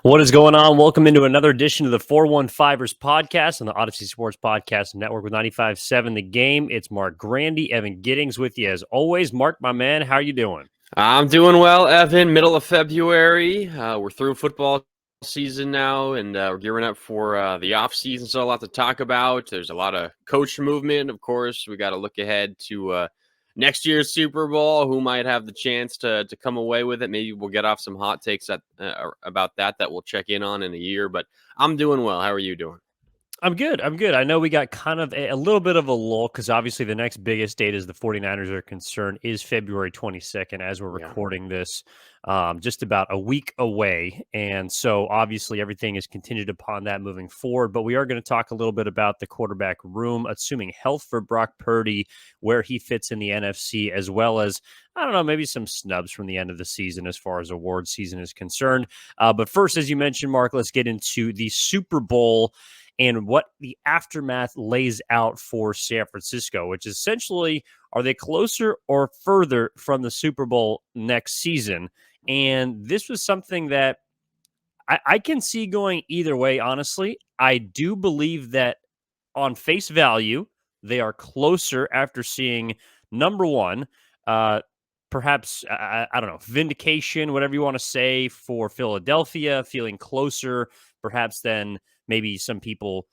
What is going on? Welcome into another edition of the 415ers podcast on the Odyssey Sports Podcast Network with 95.7 The Game. It's Marc Grandi, Evan Giddings with you as always. Marc, my man, how are you doing? I'm doing well, Evan. Middle of February. We're through football season now, and we're gearing up for the off season. So a lot to talk about. There's a lot of coach movement, of course. We got to look ahead to next year's Super Bowl. Who might have the chance to come away with it? Maybe we'll get off some hot takes about that we'll check in on in a year. But I'm doing well. How are you doing? I'm good. I know we got kind of a little bit of a lull because obviously the next biggest date as the 49ers are concerned is February 22nd as we're recording this, just about a week away. And so obviously everything is contingent upon that moving forward. But we are going to talk a little bit about the quarterback room, assuming health for Brock Purdy, where he fits in the NFC, as well as, I don't know, maybe some snubs from the end of the season as far as award season is concerned. But first, as you mentioned, Marc, let's get into the Super Bowl and what the aftermath lays out for San Francisco, which is essentially, are they closer or further from the Super Bowl next season? And this was something that I can see going either way, honestly. I do believe that on face value, they are closer after seeing, number one, perhaps, I don't know, vindication, whatever you want to say, for Philadelphia, feeling closer perhaps than maybe some people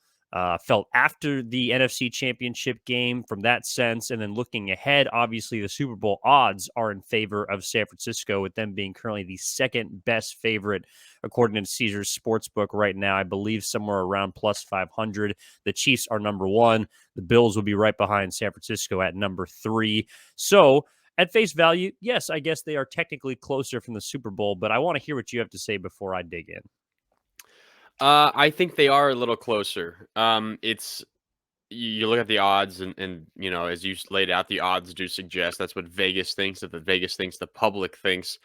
felt after the NFC Championship game from that sense. And then looking ahead, obviously the Super Bowl odds are in favor of San Francisco, with them being currently the second best favorite according to Caesars Sportsbook right now. I believe somewhere around plus 500. The Chiefs are number one. The Bills will be right behind San Francisco at number 3. So at face value, yes, I guess they are technically closer from the Super Bowl, but I want to hear what you have to say before I dig in. I think they are a little closer. It's you look at the odds, and as you laid out, the odds do suggest that's what Vegas thinks. That the Vegas thinks, the public thinks.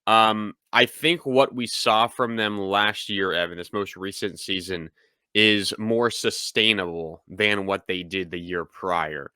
I think what we saw from them last year, Evan, this most recent season, is more sustainable than what they did the year prior.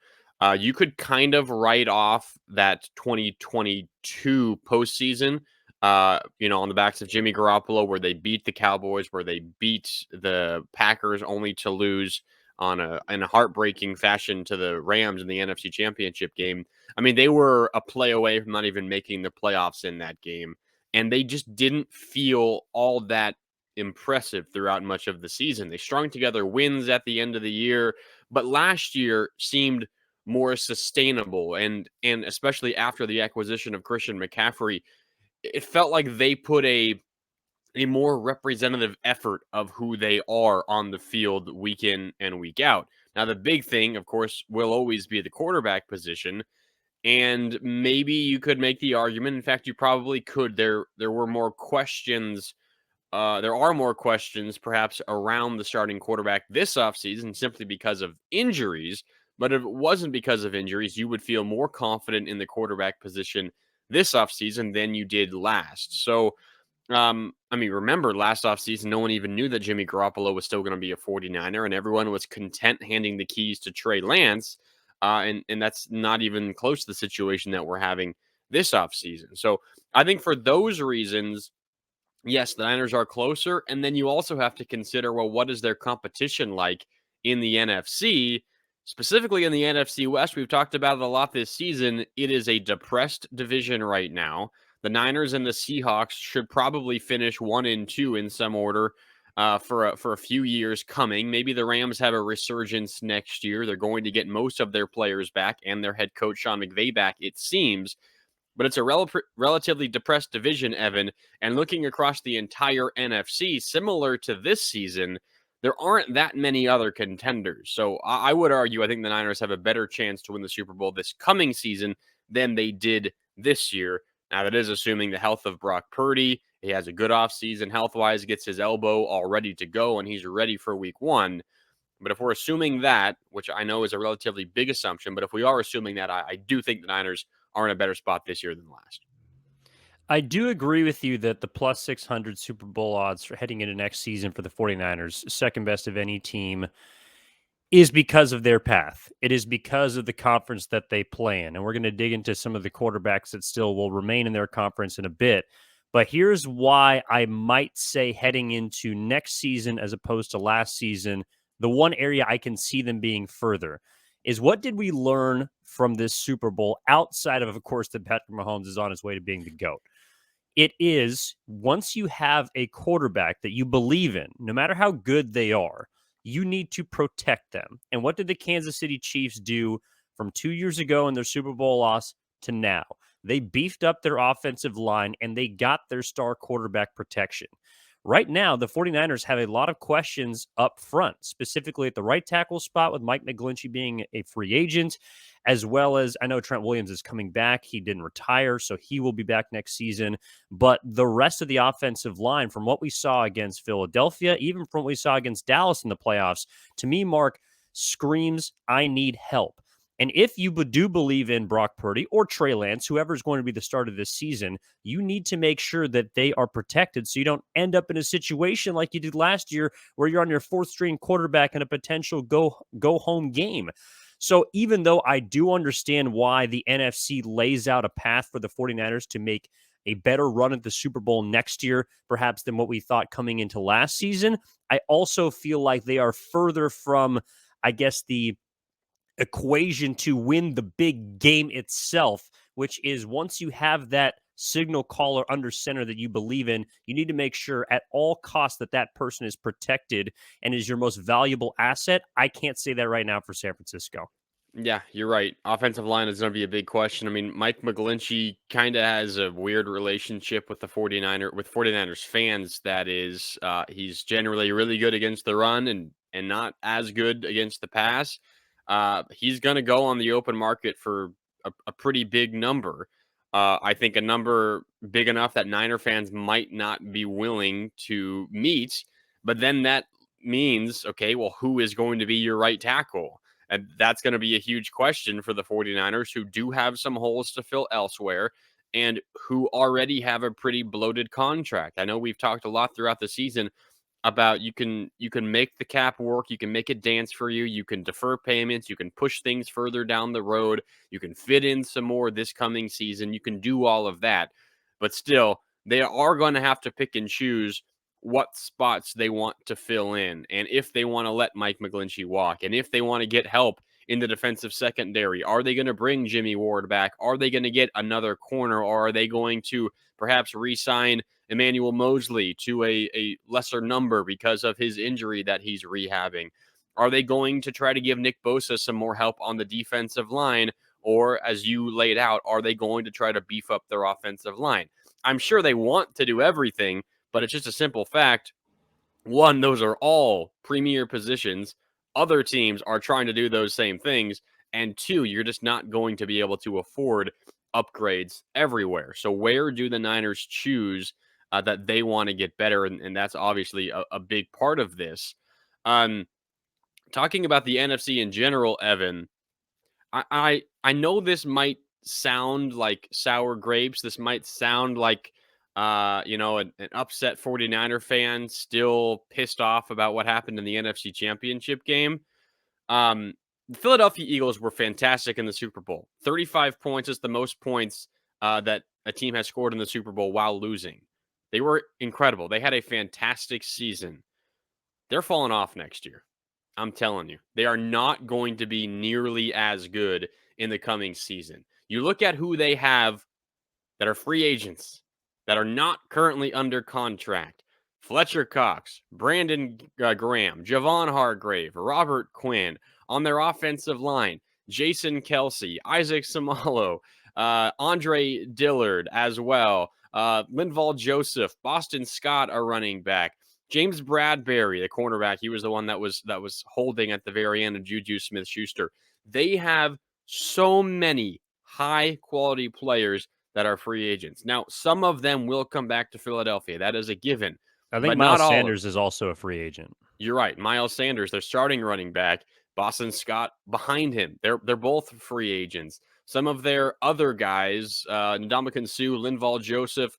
You could kind of write off that 2022 postseason, on the backs of Jimmy Garoppolo, where they beat the Cowboys, where they beat the Packers, only to lose in a heartbreaking fashion to the Rams in the NFC Championship game. I mean, they were a play away from not even making the playoffs in that game, and they just didn't feel all that impressive throughout much of the season. They strung together wins at the end of the year, but last year seemed more sustainable, and especially after the acquisition of Christian McCaffrey, it felt like they put a more representative effort of who they are on the field week in and week out. Now, the big thing, of course, will always be the quarterback position. And maybe you could make the argument. In fact, you probably could. There were more questions. There are more questions, perhaps, around the starting quarterback this offseason simply because of injuries. But if it wasn't because of injuries, you would feel more confident in the quarterback position this offseason than you did last. So, remember last offseason, no one even knew that Jimmy Garoppolo was still going to be a 49er, and everyone was content handing the keys to Trey Lance. And that's not even close to the situation that we're having this offseason. So I think for those reasons, yes, the Niners are closer. And then you also have to consider, well, what is their competition like in the NFC? Specifically in the NFC West, we've talked about it a lot this season. It is a depressed division right now. The Niners and the Seahawks should probably finish 1 and 2 in some order for a few years coming. Maybe the Rams have a resurgence next year. They're going to get most of their players back and their head coach Sean McVay back, it seems. But it's a relatively depressed division, Evan. And looking across the entire NFC, similar to this season, there aren't that many other contenders. So I would argue I think the Niners have a better chance to win the Super Bowl this coming season than they did this year. Now, that is assuming the health of Brock Purdy. He has a good offseason health-wise, gets his elbow all ready to go, and he's ready for week 1. But if we're assuming that, which I know is a relatively big assumption, but if we are assuming that, I do think the Niners are in a better spot this year than last. I do agree with you that the plus 600 Super Bowl odds for heading into next season for the 49ers, second best of any team, is because of their path. It is because of the conference that they play in. And we're going to dig into some of the quarterbacks that still will remain in their conference in a bit. But here's why I might say heading into next season as opposed to last season, the one area I can see them being further is what did we learn from this Super Bowl outside of course, that Patrick Mahomes is on his way to being the GOAT? It is once you have a quarterback that you believe in, no matter how good they are, you need to protect them. And what did the Kansas City Chiefs do from 2 years ago in their Super Bowl loss to now? They beefed up their offensive line and they got their star quarterback protection. Right now, the 49ers have a lot of questions up front, specifically at the right tackle spot with Mike McGlinchey being a free agent, as well as I know Trent Williams is coming back. He didn't retire, so he will be back next season. But the rest of the offensive line, from what we saw against Philadelphia, even from what we saw against Dallas in the playoffs, to me, Mark, screams, I need help. And if you do believe in Brock Purdy or Trey Lance, whoever is going to be the start of this season, you need to make sure that they are protected so you don't end up in a situation like you did last year where you're on your fourth string quarterback in a potential go home game. So even though I do understand why the NFC lays out a path for the 49ers to make a better run at the Super Bowl next year, perhaps than what we thought coming into last season, I also feel like they are further from, I guess, the equation to win the big game itself, which is once you have that signal caller under center that you believe in, you need to make sure at all costs that that person is protected and is your most valuable asset. I can't say that right now for San Francisco. Yeah, you're right. Offensive line is going to be a big question. I mean, Mike McGlinchey kind of has a weird relationship with the 49ers fans. That is, he's generally really good against the run and not as good against the pass. He's going to go on the open market for a pretty big number. I think a number big enough that Niner fans might not be willing to meet. But then that means, okay, well, who is going to be your right tackle? And that's going to be a huge question for the 49ers, who do have some holes to fill elsewhere and who already have a pretty bloated contract. I know we've talked a lot throughout the season about you can make the cap work, you can make it dance for you, you can defer payments, you can push things further down the road, you can fit in some more this coming season, you can do all of that. But still, they are going to have to pick and choose what spots they want to fill in, and if they want to let Mike McGlinchey walk, and if they want to get help in the defensive secondary. Are they going to bring Jimmy Ward back? Are they going to get another corner, or are they going to perhaps re-sign Emmanuel Mosley to a lesser number because of his injury that he's rehabbing? Are they going to try to give Nick Bosa some more help on the defensive line? Or, as you laid out, are they going to try to beef up their offensive line? I'm sure they want to do everything, but it's just a simple fact. One, those are all premier positions. Other teams are trying to do those same things. And two, you're just not going to be able to afford upgrades everywhere. So where do the Niners choose that they want to get better? And that's obviously a big part of this. Um, Talking about the NFC in general, Evan, I know this might sound like sour grapes. This might sound like an upset 49er fan still pissed off about what happened in the NFC Championship game. The Philadelphia Eagles were fantastic in the Super Bowl. 35 points is the most points that a team has scored in the Super Bowl while losing. They were incredible. They had a fantastic season. They're falling off next year. I'm telling you, they are not going to be nearly as good in the coming season. You look at who they have that are free agents, that are not currently under contract: Fletcher Cox, Brandon Graham, Javon Hargrave, Robert Quinn. On their offensive line, Jason Kelsey, Isaac Samalo, Andre Dillard as well, Linval Joseph, Boston Scott are running back. James Bradbury, the cornerback, he was the one that was holding at the very end of Juju Smith-Schuster. They have so many high quality players that are free agents. Now, some of them will come back to Philadelphia. That is a given. I think But not Miles all of Sanders is also a free agent. You're right. Miles Sanders, their starting running back, Boston Scott behind him. They're both free agents. Some of their other guys, Ndamukong Suh, Linval Joseph,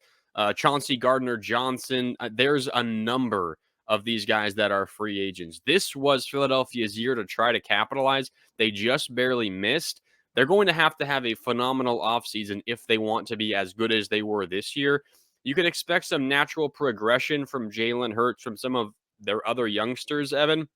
Chauncey Gardner-Johnson, there's a number of these guys that are free agents. This was Philadelphia's year to try to capitalize. They just barely missed. They're going to have a phenomenal offseason if they want to be as good as they were this year. You can expect some natural progression from Jalen Hurts, from some of their other youngsters, Evan.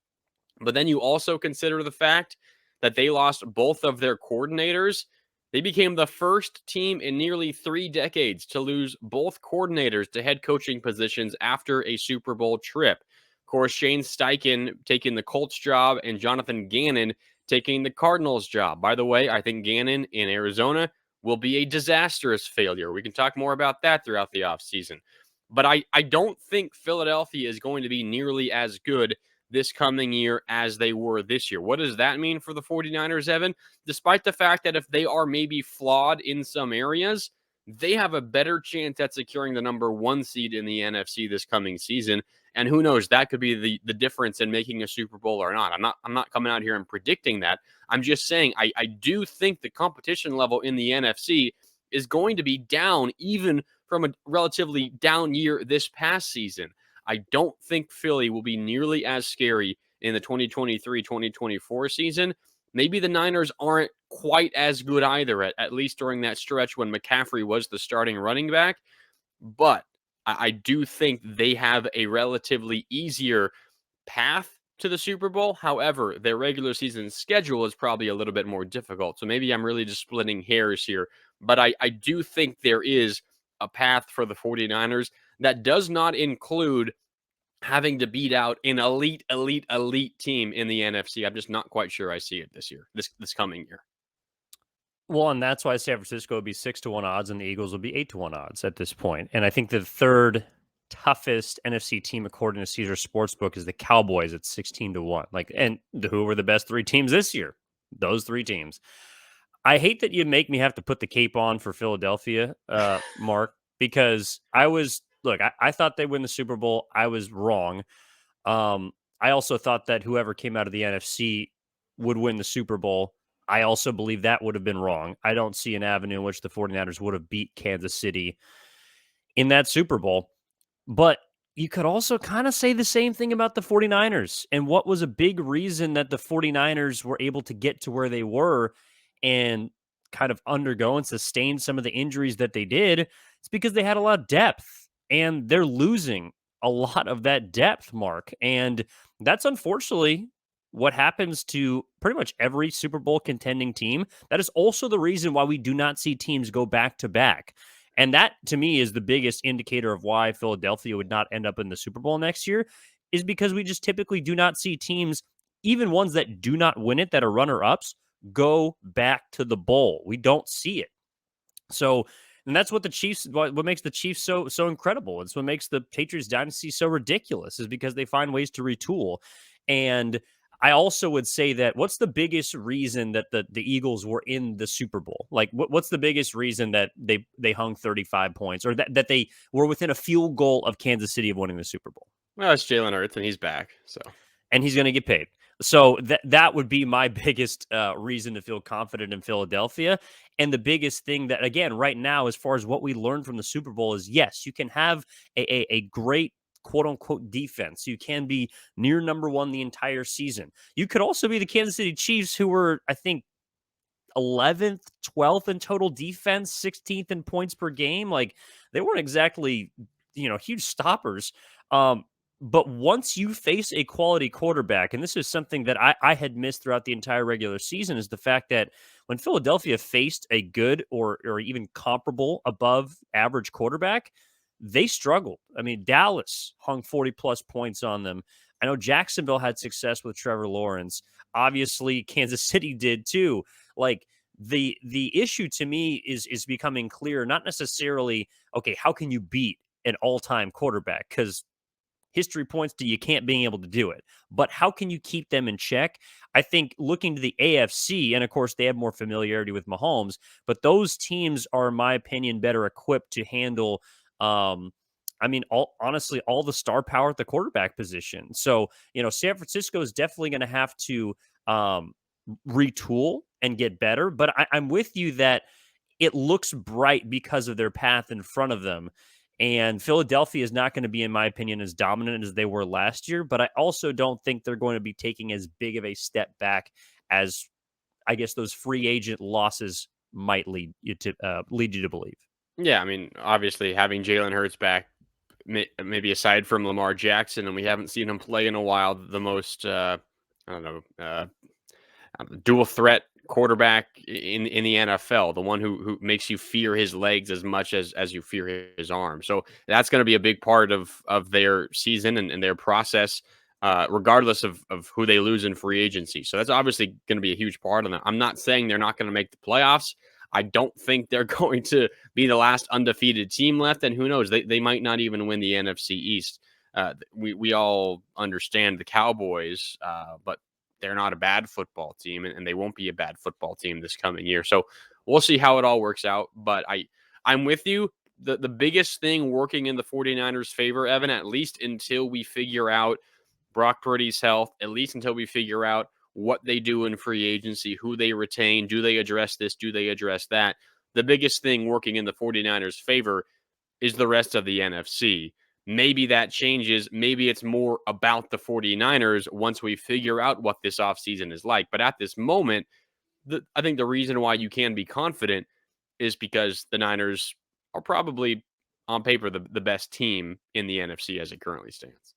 But then you also consider the fact that they lost both of their coordinators. They became the first team in nearly 3 decades to lose both coordinators to head coaching positions after a Super Bowl trip. Of course, Shane Steichen taking the Colts job and Jonathan Gannon taking the Cardinals job. By the way, I think Gannon in Arizona will be a disastrous failure. We can talk more about that throughout the offseason. But I don't think Philadelphia is going to be nearly as good this coming year as they were this year. What does that mean for the 49ers, Evan? Despite the fact that if they are maybe flawed in some areas, they have a better chance at securing the number 1 seed in the NFC this coming season. And who knows, that could be the difference in making a Super Bowl or not. I'm not coming out here and predicting that. I'm just saying I do think the competition level in the NFC is going to be down even from a relatively down year this past season. I don't think Philly will be nearly as scary in the 2023-2024 season. Maybe the Niners aren't quite as good either, at least during that stretch when McCaffrey was the starting running back. But I do think they have a relatively easier path to the Super Bowl. However, their regular season schedule is probably a little bit more difficult. So maybe I'm really just splitting hairs here. But I do think there is a path for the 49ers that does not include having to beat out an elite team in the NFC. I'm just not quite sure I see it this year, this coming year. Well, and that's why San Francisco would be 6-1 odds and the Eagles would be 8-1 odds at this point. And I think the third toughest NFC team according to Caesar Sportsbook is the Cowboys at 16-1. Like, and who were the best 3 teams this year? Those 3 teams. I hate that you make me have to put the cape on for Philadelphia, Mark, because I thought they'd win the Super Bowl. I was wrong. I also thought that whoever came out of the NFC would win the Super Bowl. I also believe that would have been wrong. I don't see an avenue in which the 49ers would have beat Kansas City in that Super Bowl. But you could also kind of say the same thing about the 49ers. And what was a big reason that the 49ers were able to get to where they were and kind of undergo and sustain some of the injuries that they did? It's because they had a lot of depth and they're losing a lot of that depth, Mark. And that's unfortunately what happens to pretty much every Super Bowl contending team. That is also the reason why we do not see teams go back to back. And that, to me, is the biggest indicator of why Philadelphia would not end up in the Super Bowl next year, is because we just typically do not see teams, even ones that do not win it, that are runner-ups, go back to the bowl. We don't see it. So, and that's what the Chiefs, what makes the Chiefs so incredible. It's what makes the Patriots dynasty so ridiculous, is because they find ways to retool. And I also would say that what's the biggest reason that the Eagles were in the Super Bowl? Like, what's the biggest reason that they hung 35 points, or that they were within a field goal of Kansas City of winning the Super Bowl? Well, it's Jalen Hurts, and he's back, so. And he's going to get paid. So that would be my biggest reason to feel confident in Philadelphia. And the biggest thing that, again, right now, as far as what we learned from the Super Bowl is, yes, you can have a great quote unquote defense. You can be near number 1 the entire season. You could also be the Kansas City Chiefs, who were, I think, 11th, 12th in total defense, 16th in points per game. Like, they weren't exactly, huge stoppers. But once you face a quality quarterback, and this is something that I had missed throughout the entire regular season, is the fact that when Philadelphia faced a good or even comparable above average quarterback, they struggled. I mean, Dallas hung 40 plus points on them. I know Jacksonville had success with Trevor Lawrence. Obviously, Kansas City did too. Like, the issue to me is becoming clear, not necessarily, okay, how can you beat an all-time quarterback? Because history points to you can't being able to do it. But how can you keep them in check? I think looking to the AFC, and of course they have more familiarity with Mahomes, but those teams are, in my opinion, better equipped to handle honestly, all the star power at the quarterback position. So, San Francisco is definitely going to have to retool and get better. But I'm with you that it looks bright because of their path in front of them. And Philadelphia is not going to be, in my opinion, as dominant as they were last year. But I also don't think they're going to be taking as big of a step back as, I guess, those free agent losses might lead you to believe. Yeah, I mean, obviously having Jalen Hurts back, maybe aside from Lamar Jackson, and we haven't seen him play in a while, the most I don't know, dual threat quarterback in the NFL, the one who makes you fear his legs as much as you fear his arm. So that's going to be a big part of their season and their process, regardless of who they lose in free agency. So that's obviously going to be a huge part of them. I'm not saying they're not going to make the playoffs. I don't think they're going to be the last undefeated team left, and who knows, they might not even win the NFC East. We all understand the Cowboys, but they're not a bad football team, and they won't be a bad football team this coming year. So we'll see how it all works out. But I'm with you. The biggest thing working in the 49ers' favor, Evan, at least until we figure out Brock Purdy's health, at least until we figure out what they do in free agency, who they retain, do they address this, do they address that? The biggest thing working in the 49ers' favor is the rest of the NFC. Maybe that changes. Maybe it's more about the 49ers once we figure out what this offseason is like. But at this moment, I think the reason why you can be confident is because the Niners are probably on paper the best team in the NFC as it currently stands.